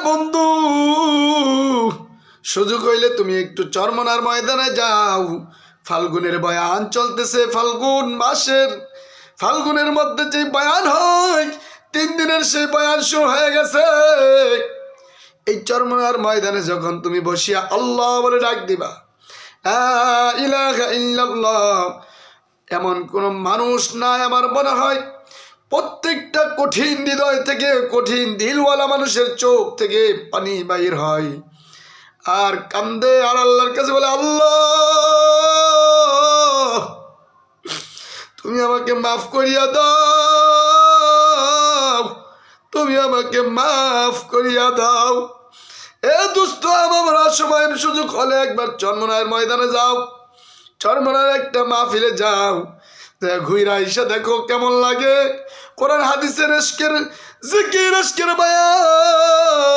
বন্ধু সুযোগ হইলে তুমি একটু চরমনার ময়দানে যাও। ফাল্গুনের বয়ান চলতেছে, ফাল্গুন মাসের ফাল্গুনের মধ্যে যে বয়ান হয় 3 দিনের সেই বয়ান শুরু হয়ে গেছে। এই চরমনার ময়দানে যখন তুমি বসিয়া আল্লাহ বলে ডাক দিবা, লা ইলাহা ইল্লাল্লাহ, এমন কোন মানুষ নাই আমার মনে হয় প্রত্যেকটা কঠিন হৃদয় থেকে, কঠিন দিলওয়ালা মানুষের চোখ থেকে পানি বাইর হয় আর কান্দে আর আল্লাহর কাছে বলে, আল্লাহ তুমি আমাকে মাফ করিয়া দাও, তুমি আমাকে মাফ করিয়া দাও। এ দোস্ত, আমার সময়ের সুযোগ হলে একবার চরমনার ময়দানে যাও, চরমনার একটা মাহফিলে যাও, ঘুইরা এসে দেখো কেমন লাগে কোরআন হাদিসের ইশকের জিকির, ইশকের বয়ান।